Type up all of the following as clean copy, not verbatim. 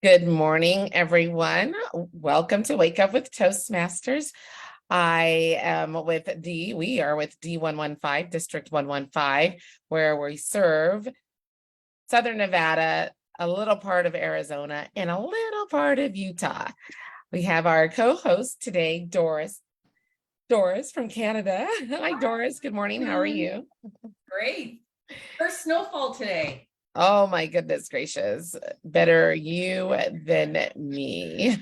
Good morning, everyone. Welcome to Wake Up with Toastmasters. I am with we are with D115, District 115, where we serve Southern Nevada, a little part of Arizona, and a little part of Utah. We have our co-host today, Doris. Doris from Canada. Hi, Doris. Good morning. How are you? Great. First snowfall today. Oh my goodness gracious. Better you than me.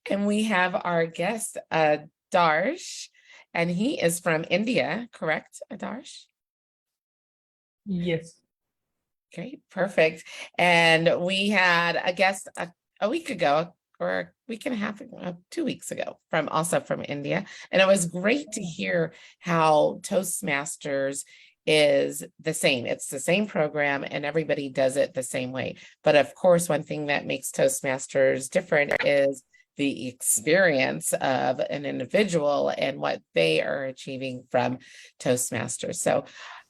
And we have our guest, Adarsh, and he is from India, correct, Adarsh? Yes. Great, perfect. And we had a guest a week ago, or a week and a half ago, 2 weeks ago, also from India. And it was great to hear how Toastmasters is the same. It's the same program and everybody does it the same way. But of course, one thing that makes Toastmasters different is the experience of an individual and what they are achieving from Toastmasters. So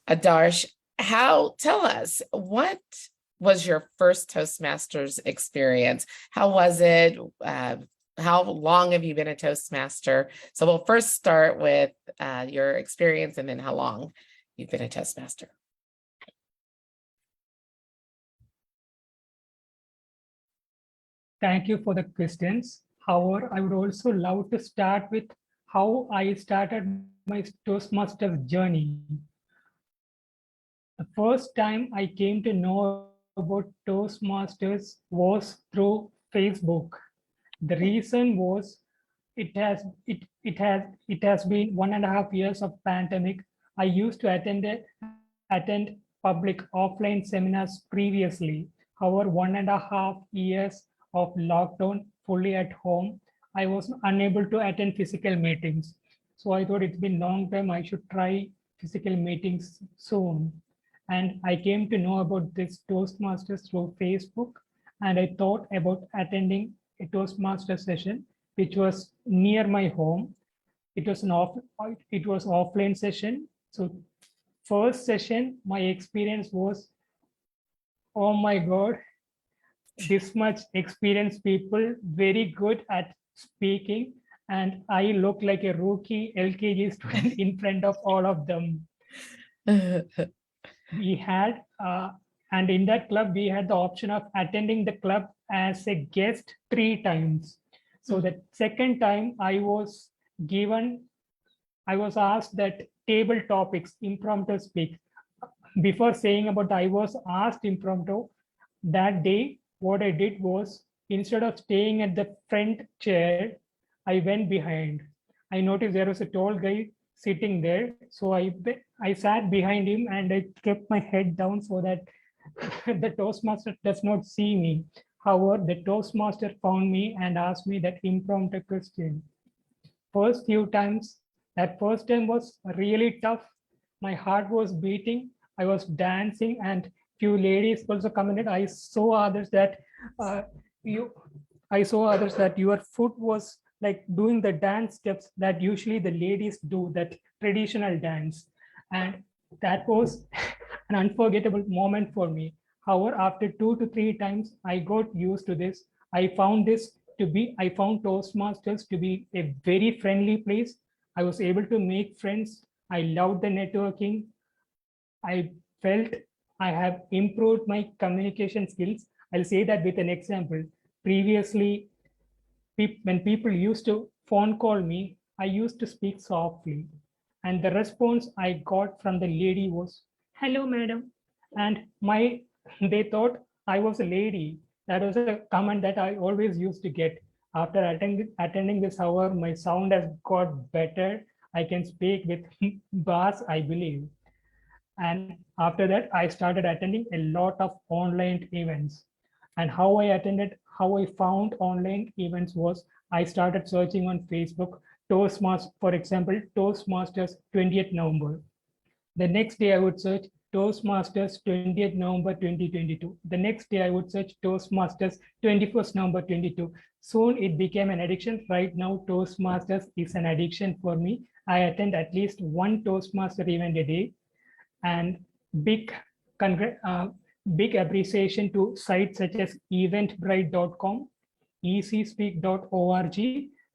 Adarsh, tell us, what was your first Toastmasters experience? How was it? How long have you been a Toastmaster? So we'll first start with your experience and then how long you've been a Toastmaster. Thank you for the questions. However, I would also love to start with how I started my Toastmasters journey. The first time I came to know about Toastmasters was through Facebook. The reason was it has been 1.5 years of pandemic. I used to attend public offline seminars previously. However, 1.5 years of lockdown fully at home, I was unable to attend physical meetings. So I thought it's been a long time, I should try physical meetings soon. And I came to know about this Toastmasters through Facebook, and I thought about attending a Toastmaster session, which was near my home. It was offline session. So first session, my experience was, oh my God, this much experienced people, very good at speaking. And I look like a rookie LKG student in front of all of them. We had, and in that club, we had the option of attending the club as a guest 3 times. So the second time I was asked that table topics, impromptu speak. Before saying about I was asked impromptu, that day, what I did was, instead of staying at the front chair, I went behind. I noticed there was a tall guy sitting there. So I sat behind him and I kept my head down so that the Toastmaster does not see me. However, the Toastmaster found me and asked me that impromptu question. That first time was really tough. My heart was beating. I was dancing, and few ladies also commented. I saw others that your foot was like doing the dance steps that usually the ladies do, that traditional dance. And that was an unforgettable moment for me. However, after 2 to 3 times, I got used to this. I found Toastmasters to be a very friendly place. I was able to make friends. I loved the networking. I felt I have improved my communication skills. I'll say that with an example. Previously, when people used to phone call me, I used to speak softly. And the response I got from the lady was, "Hello, madam." And they thought I was a lady. That was a comment that I always used to get. After attending this hour, my sound has got better. I can speak with bass, I believe. And after that, I started attending a lot of online events. And how I found online events was, I started searching on Facebook, Toastmasters, for example, Toastmasters 20th November. The next day I would search Toastmasters 20th November 2022. The next day I would search Toastmasters 21st November 22. Soon it became an addiction. Right now, Toastmasters is an addiction for me. I attend at least one Toastmaster event a day. And big big appreciation to sites such as eventbrite.com, ecspeak.org,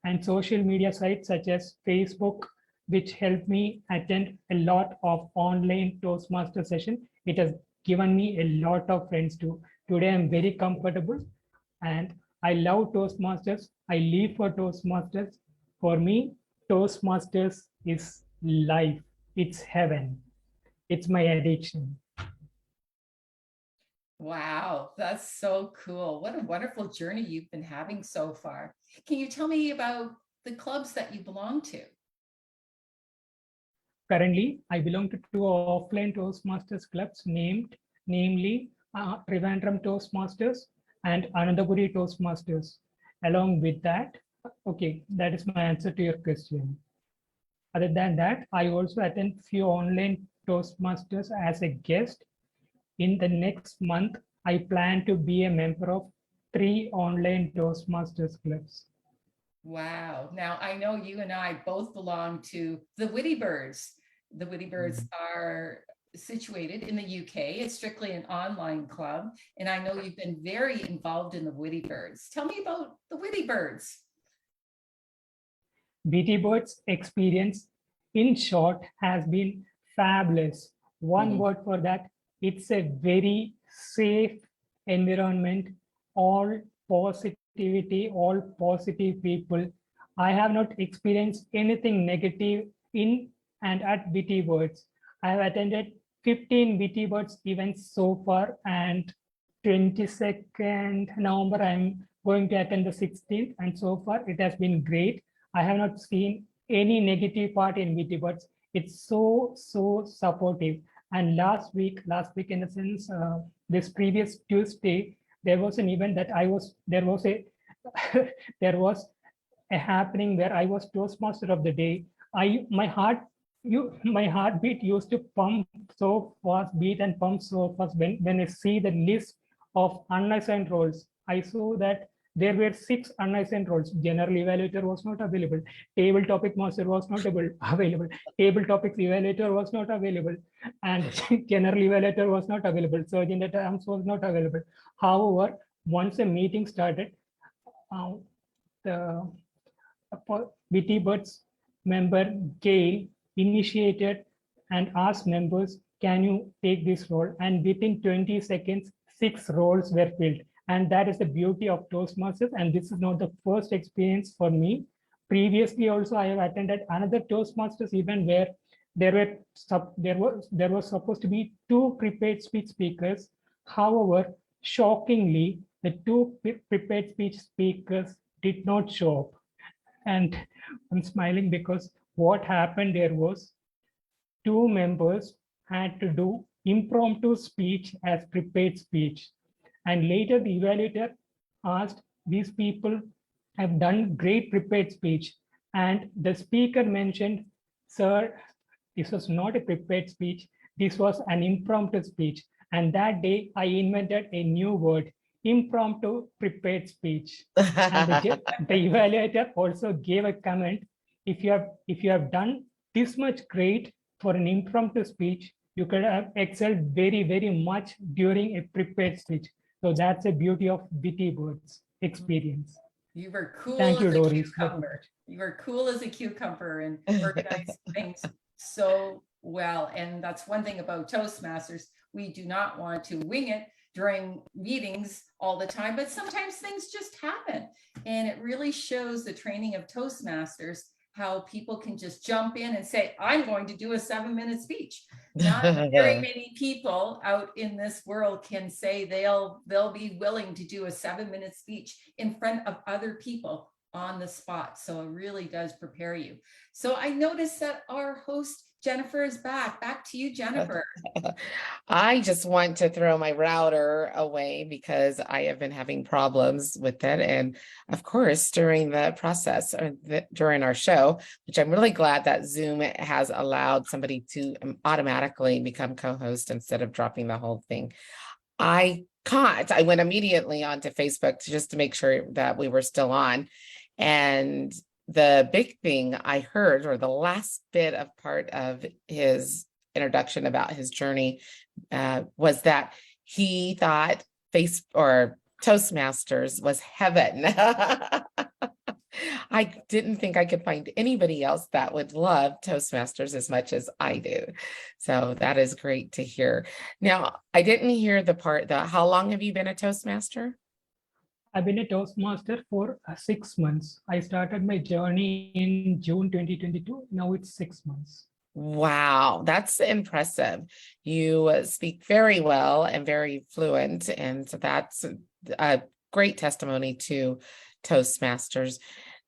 and social media sites such as Facebook, which helped me attend a lot of online Toastmaster session. It has given me a lot of friends too. Today I'm very comfortable and I love Toastmasters. I live for Toastmasters. For me, Toastmasters is life. It's heaven. It's my addiction. Wow, that's so cool. What a wonderful journey you've been having so far. Can you tell me about the clubs that you belong to? Currently, I belong to two offline Toastmasters clubs namely Trivandrum Toastmasters and Anandapuri Toastmasters. Along with that, okay, that is my answer to your question. Other than that, I also attend few online Toastmasters as a guest. In the next month, I plan to be a member of 3 online Toastmasters clubs. Wow. Now, I know you and I both belong to the Witty Birds. The Witty Birds are situated in the UK. It's strictly an online club. And I know you've been very involved in the Witty Birds. Tell me about the Witty Birds. BT Bird's experience, in short, has been fabulous. One word for that, it's a very safe environment, all positivity, all positive people. I have not experienced anything negative in and at BT Birds. I have attended 15 BT Birds events so far, and 22nd November, I'm going to attend the 16th, and so far it has been great. I have not seen any negative part in BT Birds. It's so supportive. And last week in the sense, this previous Tuesday, there was an event that there was a there was a happening where I was Toastmaster of the day. My heartbeat used to pump so fast, beat and pump so fast when I see the list of unassigned roles. I saw that there were 6 unassigned roles. General evaluator was not available. Table topic master was not available. Table topics evaluator was not available. And general evaluator was not available. Surgeon data terms was not available. However, once the meeting started, the BT Birds member Gail initiated and asked members, can you take this role? And within 20 seconds, 6 roles were filled. And that is the beauty of Toastmasters. And this is not the first experience for me. Previously, also, I have attended another Toastmasters event where there was supposed to be 2 prepared speech speakers. However, shockingly, the 2 prepared speech speakers did not show up. And I'm smiling because what happened there was 2 members had to do impromptu speech as prepared speech. And later the evaluator asked, these people have done great prepared speech. And the speaker mentioned, sir, this was not a prepared speech. This was an impromptu speech. And that day I invented a new word, impromptu prepared speech. And the evaluator also gave a comment. If you have done this much great for an impromptu speech, you could have excelled very much during a prepared speech. So that's the beauty of BT Birds experience. You were cool. Thank you, as a Doris. cucumber. You were cool as a cucumber and organized things so well. And that's one thing about Toastmasters. We do not want to wing it during meetings all the time, but sometimes things just happen. And it really shows the training of Toastmasters, how people can just jump in and say, I'm going to do a 7-minute speech. Not very many people out in this world can say they'll be willing to do a 7-minute speech in front of other people on the spot. So it really does prepare you. So I noticed that our host Jennifer is back. Back to you, Jennifer. I just want to throw my router away because I have been having problems with it. And of course, during the process or during our show, which I'm really glad that Zoom has allowed somebody to automatically become co-host instead of dropping the whole thing. I went immediately onto Facebook just to make sure that we were still on. And the big thing I heard, or the last bit of part of his introduction about his journey, was that he thought Toastmasters was heaven. I didn't think I could find anybody else that would love Toastmasters as much as I do. So that is great to hear. Now, I didn't hear the part that how long have you been a Toastmaster? I've been a Toastmaster for 6 months. I started my journey in June 2022. Now it's 6 months. Wow, that's impressive. You speak very well and very fluent, and so that's a great testimony to Toastmasters.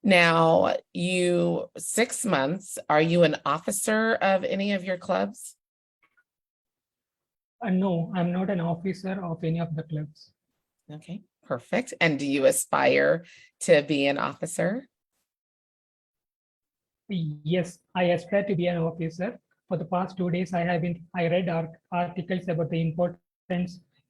Now, 6 months, are you an officer of any of your clubs? No, I'm not an officer of any of the clubs. Okay, perfect. And do you aspire to be an officer? Yes, I aspire to be an officer. For the past 2 days, I read articles about the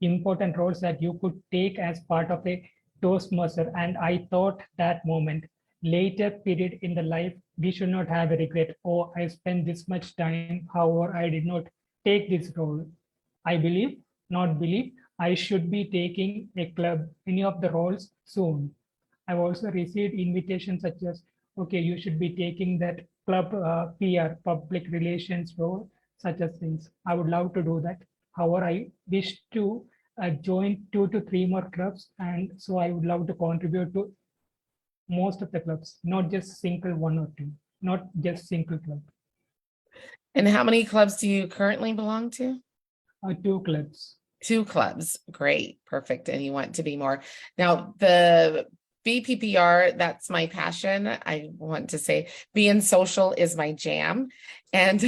important roles that you could take as part of a Toastmaster, and I thought that moment, later period in the life, we should not have a regret. Oh, I spent this much time, however, I did not take this role. I believe, not believe, I should be taking any of the roles soon. I've also received invitations such as, okay, you should be taking that club PR, public relations role, such as things. I would love to do that. However, I wish to join 2 to 3 more clubs, and so I would love to contribute to most of the clubs, not just single one or two, not just single club. And how many clubs do you currently belong to? 2 clubs. 2 clubs. Great. Perfect. And you want to be more. Now, the BPPR, that's my passion. I want to say being social is my jam. And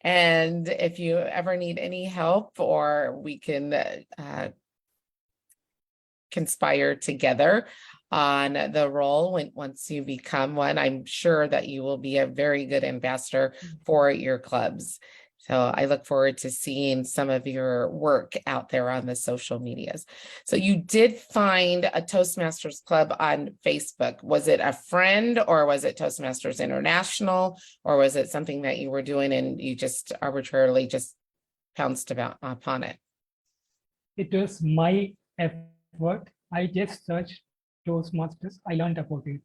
and if you ever need any help, or we can conspire together on the role once you become one, I'm sure that you will be a very good ambassador for your clubs. So I look forward to seeing some of your work out there on the social medias. So you did find a Toastmasters club on Facebook. Was it a friend, or was it Toastmasters International, or was it something that you were doing and you just arbitrarily just pounced upon it? It was my effort. I just searched Toastmasters. I learned about it.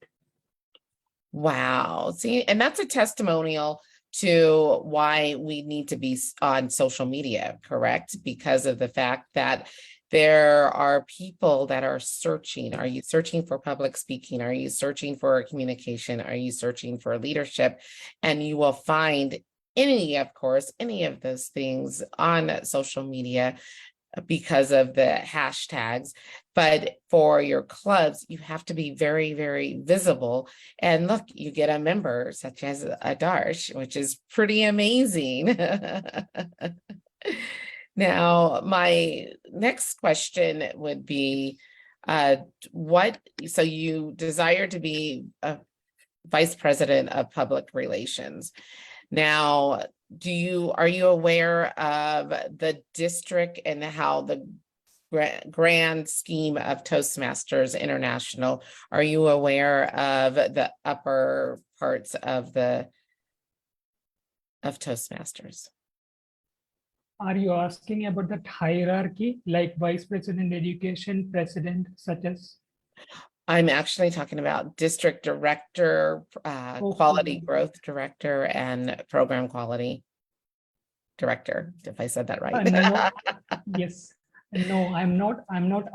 Wow. See, and that's a testimonial to why we need to be on social media, correct? Because of the fact that there are people that are searching. Are you searching for public speaking? Are you searching for communication? Are you searching for leadership? And you will find any of those things on social media because of the hashtags. But for your clubs, you have to be very, very visible. And look, you get a member such as Adarsh, which is pretty amazing. Now, my next question would be, so you desire to be a vice president of public relations. Now, are you aware of the district and how the grand scheme of Toastmasters International? Are you aware of the upper parts of Toastmasters? Are you asking about that hierarchy, like vice president education, president, such as? I'm actually talking about district director, quality growth director, and program quality director, if I said that right. No, yes. No, I'm not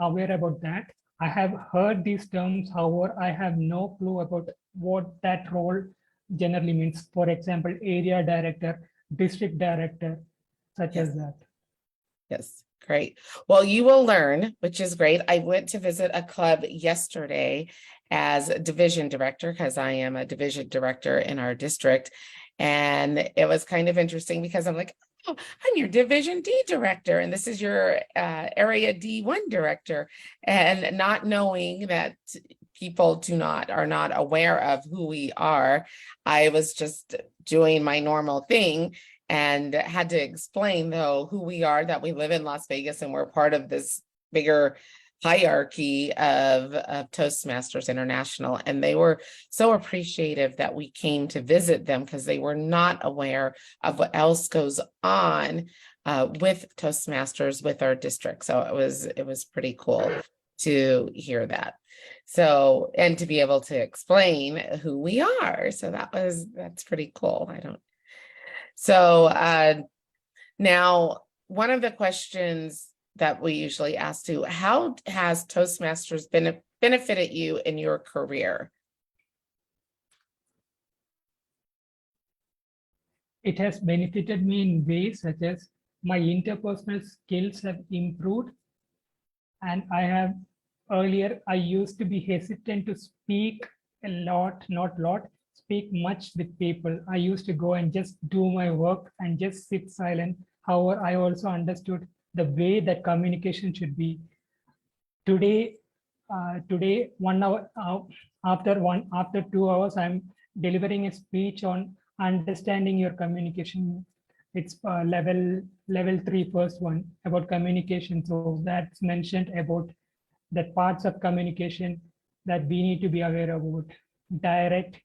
aware about that. I have heard these terms, however, I have no clue about what that role generally means. For example, area director, district director, such as that. Yes, great. Well, you will learn, which is great. I went to visit a club yesterday as a division director, because I am a division director in our district. And it was kind of interesting because I'm like, oh, I'm your division D director, and this is your area D1 director. And not knowing that people are not aware of who we are, I was just doing my normal thing and had to explain, though, who we are, that we live in Las Vegas and we're part of this bigger hierarchy of Toastmasters International. And they were so appreciative that we came to visit them, because they were not aware of what else goes on with Toastmasters with our district. So it was pretty cool to hear that. So, and to be able to explain who we are. So that's pretty cool. Now one of the questions that we usually ask to, how has Toastmasters benefited you in your career? It has benefited me in ways such as my interpersonal skills have improved, and I used to be hesitant to speak a lot, not lot, speak much with people. I used to go and just do my work and just sit silent. However, I also understood the way that communication should be. Today, 1 hour after 2 hours, I'm delivering a speech on understanding your communication. It's level 3, first one about communication. So that's mentioned about the parts of communication that we need to be aware about, direct,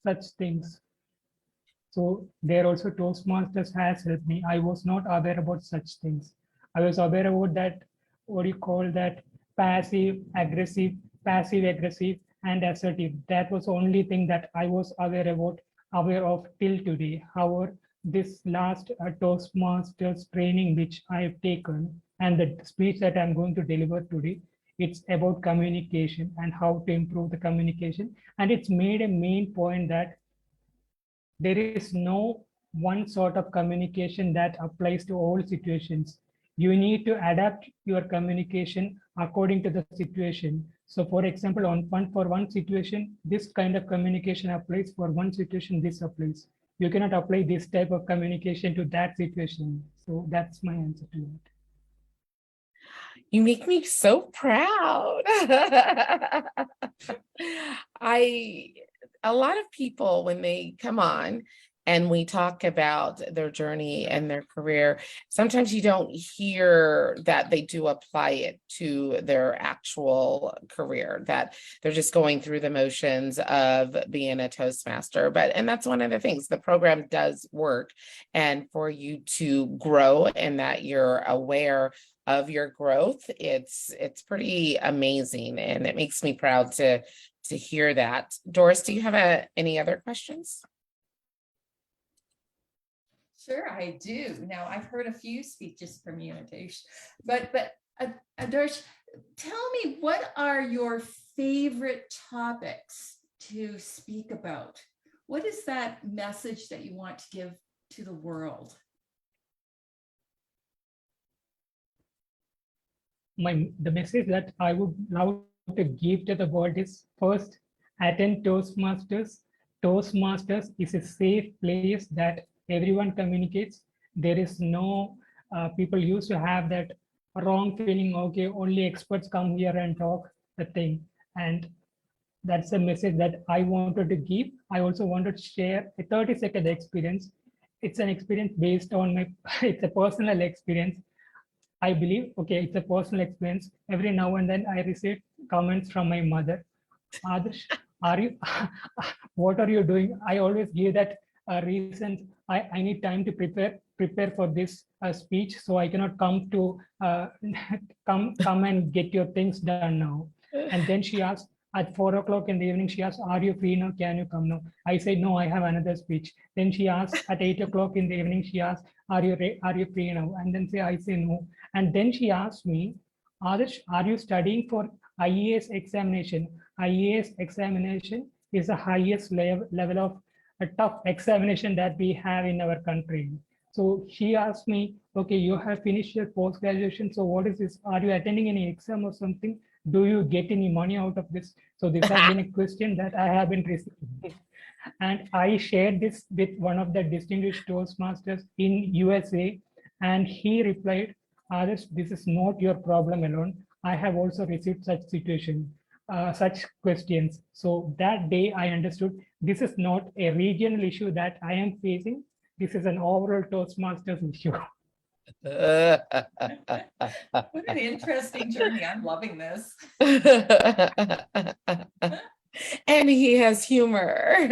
such things. So there also Toastmasters has helped me. I was not aware about such things. I was aware about that, what do you call that, passive aggressive, and assertive. That was the only thing that I was aware of till today. However, this last Toastmasters training which I have taken and the speech that I'm going to deliver today, it's about communication and how to improve the communication. And it's made a main point that there is no one sort of communication that applies to all situations. You need to adapt your communication according to the situation. So for example, for one situation, this kind of communication applies. For one situation, this applies. You cannot apply this type of communication to that situation. So that's my answer to it. You make me so proud. A lot of people, when they come on and we talk about their journey and their career, sometimes you don't hear that they do apply it to their actual career, that they're just going through the motions of being a Toastmaster. And that's one of the things, the program does work, and for you to grow and that you're aware of your growth, it's pretty amazing, and it makes me proud to hear that. Doris, do you have any other questions? Sure, I do. Now, I've heard a few speeches from you, Adarsh, but Adarsh, tell me, what are your favorite topics to speak about? What is that message that you want to give to the world? The message that I would love to give to the world is, first, attend Toastmasters. Toastmasters is a safe place that everyone communicates. There is no, people used to have that wrong feeling, okay, only experts come here and talk the thing. And that's a message that I wanted to give. I also wanted to share a 30-second experience. It's an experience based on it's a personal experience. I believe, okay, it's a personal experience. Every now and then I receive comments from my mother. Adarsh, what are you doing? I always give that reason. I need time to prepare for this speech, so I cannot come to come and get your things done now. And then she asked at 4 o'clock in the evening, she asked, are you free now? Can you come now? I said, no, I have another speech. Then she asked at 8 o'clock in the evening, she asked, are you free now? And then I say no. And then she asked me, Adarsh, are you studying for IAS examination? IAS examination is the highest level of a tough examination that we have in our country. So she asked me, okay, you have finished your post-graduation, so what is this? Are you attending any exam or something? Do you get any money out of this? So this has been a question that I have been receiving. And I shared this with one of the distinguished Toastmasters in USA, and he replied, Adarsh, this is not your problem alone. I have also received such such questions. So that day I understood this is not a regional issue that I am facing. This is an overall Toastmasters issue. What an interesting journey. I'm loving this. And he has humor.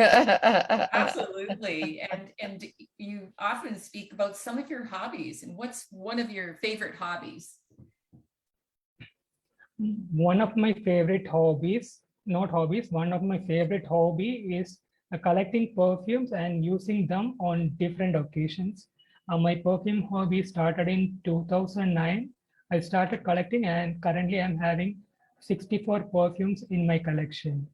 Absolutely. And you often speak about some of your hobbies, and what's one of your favorite hobbies? One of my favorite hobbies, not hobbies, one of my favorite hobby is collecting perfumes and using them on different occasions. My perfume hobby started in 2009. I started collecting and currently I'm having 64 perfumes in my collection.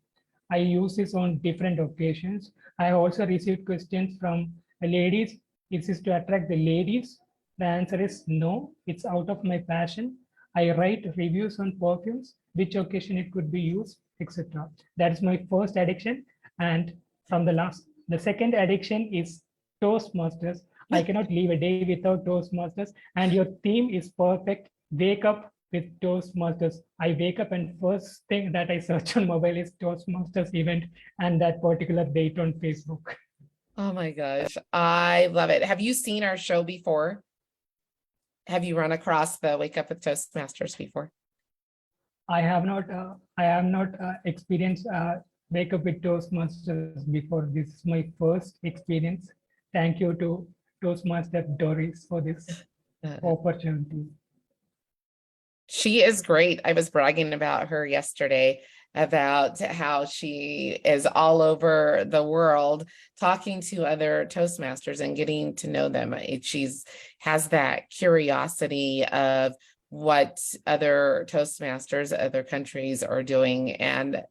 I use this on different occasions. I also received questions from ladies. Is this to attract the ladies? The answer is no, it's out of my passion. I write reviews on perfumes, which occasion it could be used, etc. That is my first addiction. And from the second addiction is Toastmasters. I cannot leave a day without Toastmasters. And your theme is perfect. Wake up with Toastmasters. I wake up and first thing that I search on mobile is Toastmasters event and that particular date on Facebook. Oh my gosh, I love it. Have you seen our show before? Have you run across the Wake Up with Toastmasters before? I have not experienced Wake Up with Toastmasters before. This is my first experience. Thank you to Toastmaster Doris for this opportunity. She is great. I was bragging about her yesterday about how she is all over the world talking to other Toastmasters and getting to know them. She's has that curiosity of what other Toastmasters, other countries are doing. And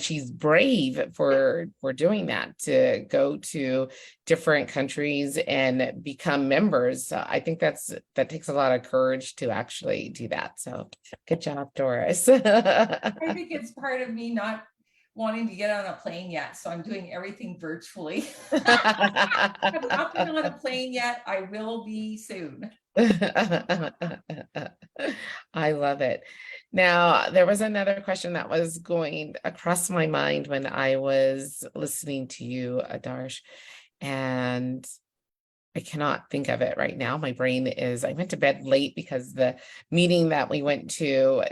she's brave for doing that, to go to different countries and become members. So I think that takes a lot of courage to actually do that. So good job, Doris. I think it's part of me not wanting to get on a plane yet, so I'm doing everything virtually. I've not been on a plane yet. I will be soon. I love it. Now, there was another question that was going across my mind when I was listening to you, Adarsh, and I cannot think of it right now. My brain is, I went to bed late because the meeting that we went to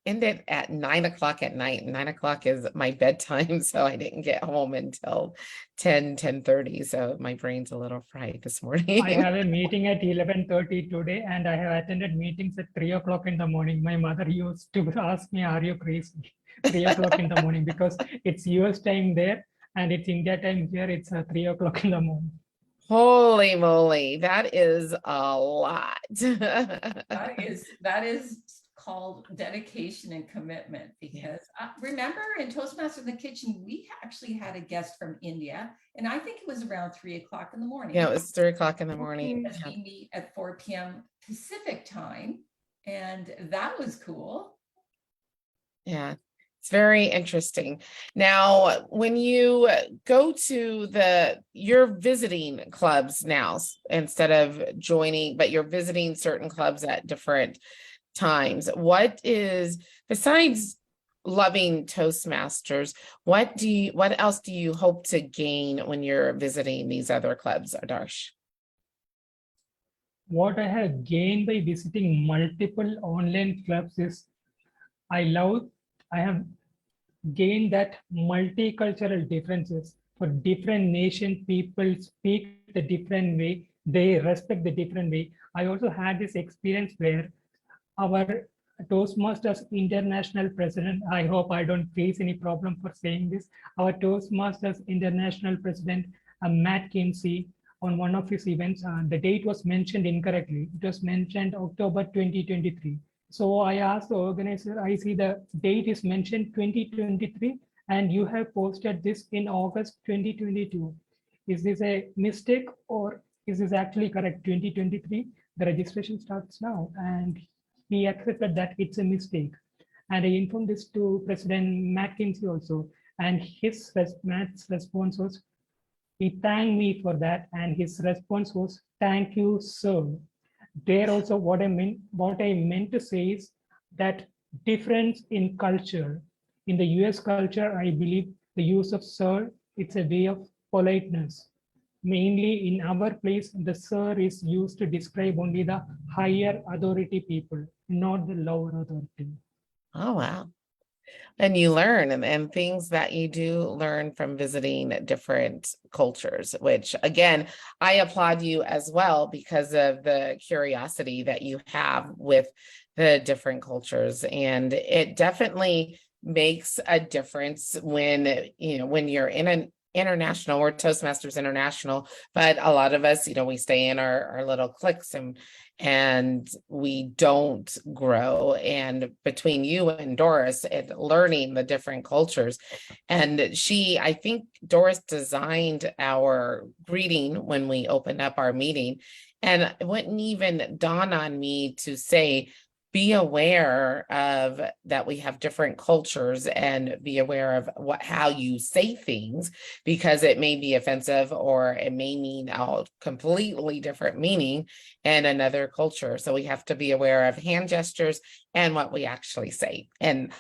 ended at 9 o'clock at night. 9 o'clock is my bedtime, so I didn't get home until 10:30. So my brain's a little fried this morning. I have a meeting at 11:30 today, and I have attended meetings at 3 o'clock in the morning. My mother used to ask me, "Are you crazy?" 3 o'clock in the morning, because it's US time there, and it's India time here. It's 3 o'clock in the morning. Holy moly, that is a lot. That is called dedication and commitment, because remember in Toastmasters in the Kitchen, we actually had a guest from India, and I think it was around 3 o'clock in the morning. Yeah, it was 3 o'clock in the morning. Because we meet at 4 p.m. Pacific time, and that was cool. Yeah, it's very interesting. Now, when you go to you're visiting clubs now instead of joining, but you're visiting certain clubs at different times. What is, besides loving Toastmasters, what else do you hope to gain when you're visiting these other clubs, Adarsh? What I have gained by visiting multiple online clubs is I have gained that multicultural differences. For different nation, people speak the different way, they respect the different way. I also had this experience where our Toastmasters International President, I hope I don't face any problem for saying this, our Toastmasters International President, Matt Kinsey, on one of his events, the date was mentioned incorrectly. It was mentioned October 2023. So I asked the organizer, I see the date is mentioned 2023, and you have posted this in August 2022. Is this a mistake, or is this actually correct? 2023, the registration starts now, and he accepted that it's a mistake. And I informed this to President McKinsey also, and Matt's response was, he thanked me for that, and his response was, "Thank you, sir." There also, what I meant to say is that difference in culture. In the US culture, I believe the use of sir, it's a way of politeness. Mainly in our place, the sir is used to describe only the higher authority people, not the lower authority. Oh, wow. And you learn and things that you do learn from visiting different cultures, which again, I applaud you as well because of the curiosity that you have with the different cultures. And it definitely makes a difference when, when you're in an international, we're Toastmasters International, but a lot of us, we stay in our little cliques and we don't grow. And between you and Doris and learning the different cultures, and I think Doris designed our greeting when we opened up our meeting, and it wouldn't even dawn on me to say, be aware of that we have different cultures and be aware of how you say things, because it may be offensive or it may mean a completely different meaning in another culture. So we have to be aware of hand gestures and what we actually say. And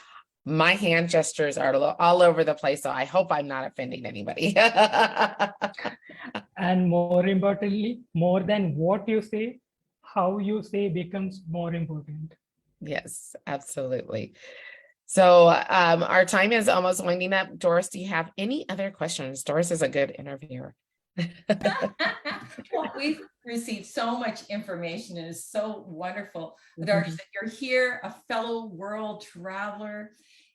my hand gestures are all over the place, so I hope I'm not offending anybody. And more importantly, more than what you say, how you say becomes more important. Yes, absolutely. So our time is almost winding up. Doris, do you have any other questions? Doris is a good interviewer. Well, we've received so much information. It is so wonderful, Adarsh, that you're here, a fellow world traveler,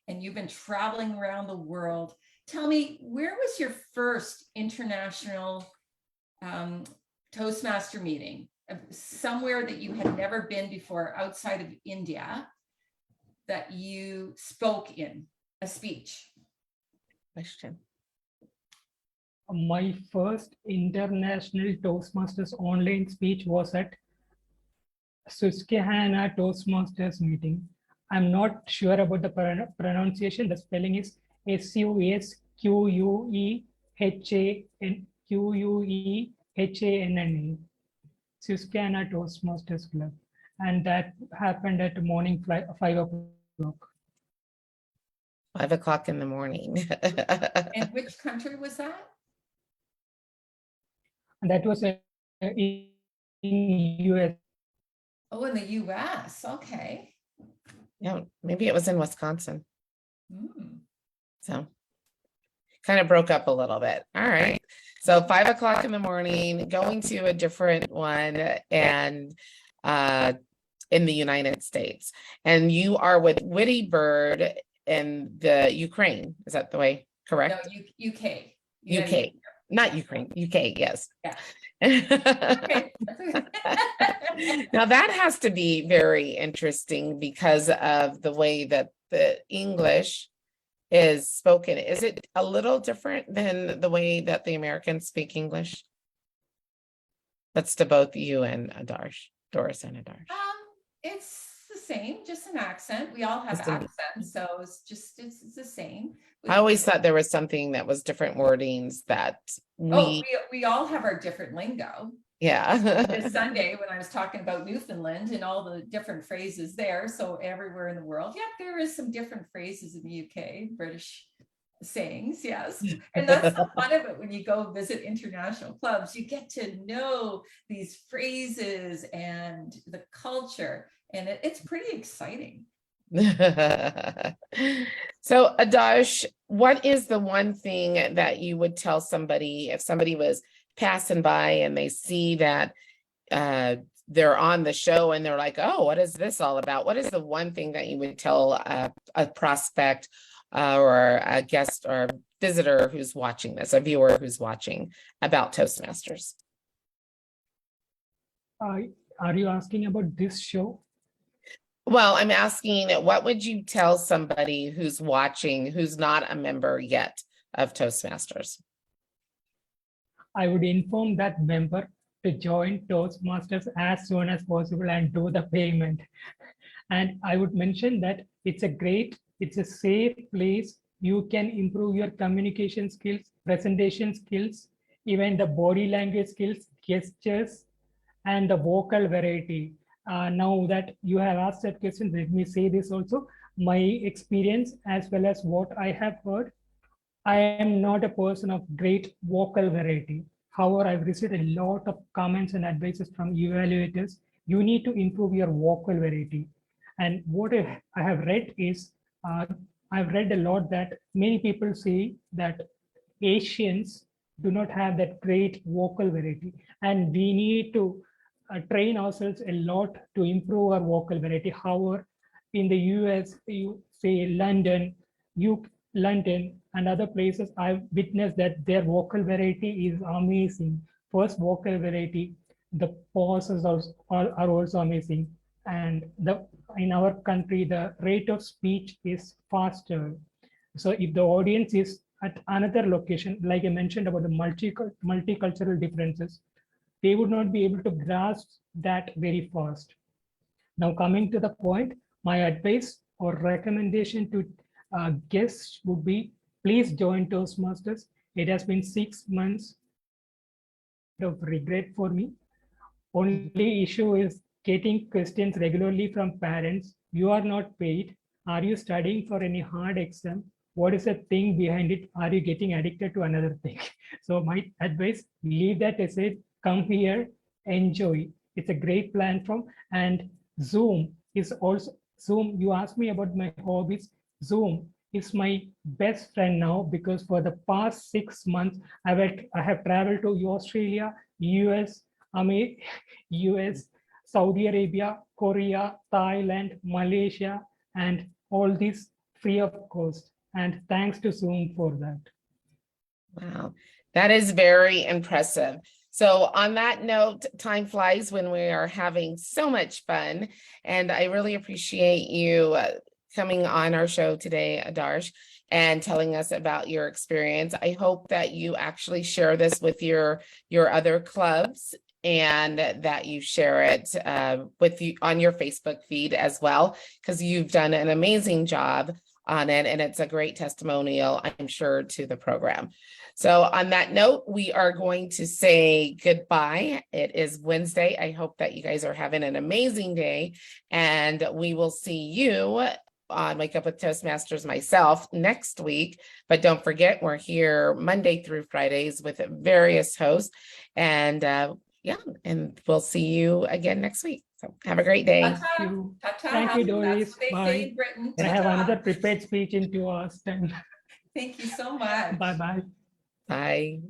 and you've been traveling around the world. Tell me, where was your first international Toastmaster meeting? Somewhere that you had never been before outside of India that you spoke in a speech? Question. My first international Toastmasters online speech was at Susquehanna Toastmasters meeting. I'm not sure about the pronunciation. The spelling is Susquehanna. Susquehanna Toastmasters Club. And that happened at morning 5 o'clock. 5 o'clock in the morning. And which country was that? And that was in US. Oh, in the US. Okay. Yeah, maybe it was in Wisconsin. Mm. So kind of broke up a little bit. All right. So 5 o'clock in the morning, going to a different one and in the United States. And you are with Witty Bird in the Ukraine. Is that the way? Correct? No, UK. UK. Not Ukraine, UK, yes. Yeah. Okay. Now that has to be very interesting because of the way that the English is spoken. Is it a little different than the way that the Americans speak English? That's to both you and Adarsh, Doris and Adarsh. It's the same, just an accent. We all have accents, so it's the same. I always thought there was something that was different wordings that we all have our different lingo. Yeah. This Sunday when I was talking about Newfoundland and all the different phrases there, so everywhere in the world, yeah, there is some different phrases in the UK, British sayings, yes. And that's the fun of it. When you go visit international clubs, you get to know these phrases and the culture, and it's pretty exciting. So Adarsh, what is the one thing that you would tell somebody if somebody was passing by and they see that they're on the show and they're like, oh, what is this all about? What is the one thing that you would tell a prospect or a guest or visitor who's watching this, a viewer who's watching about Toastmasters? Are you asking about this show? Well, I'm asking, what would you tell somebody who's watching, who's not a member yet of Toastmasters? I would inform that member to join Toastmasters as soon as possible and do the payment. And I would mention that it's a safe place. You can improve your communication skills, presentation skills, even the body language skills, gestures, and the vocal variety. Now that you have asked that question, let me say this also. My experience as well as what I have heard, I am not a person of great vocal variety. However, I've received a lot of comments and advices from evaluators. You need to improve your vocal variety. And what I have read is I've read a lot that many people say that Asians do not have that great vocal variety, and we need to train ourselves a lot to improve our vocal variety. However, in the US, you say London and other places, I've witnessed that their vocal variety is amazing. First vocal variety, the pauses are also amazing, and the in our country the rate of speech is faster. So if the audience is at another location, like I mentioned about the multicultural differences, they would not be able to grasp that very fast. Now, coming to the point, my advice or recommendation to guests would be, please join Toastmasters. It has been 6 months of regret for me. Only issue is getting questions regularly from parents. You are not paid. Are you studying for any hard exam? What is the thing behind it? Are you getting addicted to another thing? So my advice, leave that aside, come here, enjoy. It's a great platform. And Zoom is also, Zoom, you asked me about my hobbies. Zoom is my best friend now, because for the past 6 months, I have traveled to Australia, US, US, Saudi Arabia, Korea, Thailand, Malaysia, and all these free of cost. And thanks to Zoom for that. Wow, that is very impressive. So on that note, time flies when we are having so much fun. And I really appreciate you coming on our show today, Adarsh, and telling us about your experience. I hope that you actually share this with your other clubs, and that you share it with you on your Facebook feed as well, because you've done an amazing job on it, and it's a great testimonial, I'm sure, to the program. So on that note, we are going to say goodbye. It is Wednesday. I hope that you guys are having an amazing day, and we will see you on Wake Up with Toastmasters myself next week. But don't forget, we're here Monday through Fridays with various hosts, and yeah, and we'll see you again next week. So have a great day. Thank you. Thank you, Doris. That's what they say Bye. in Britain. And I have Ta-ta. another prepared speech in 2 hours time. Thank you so much. Bye-bye. Bye.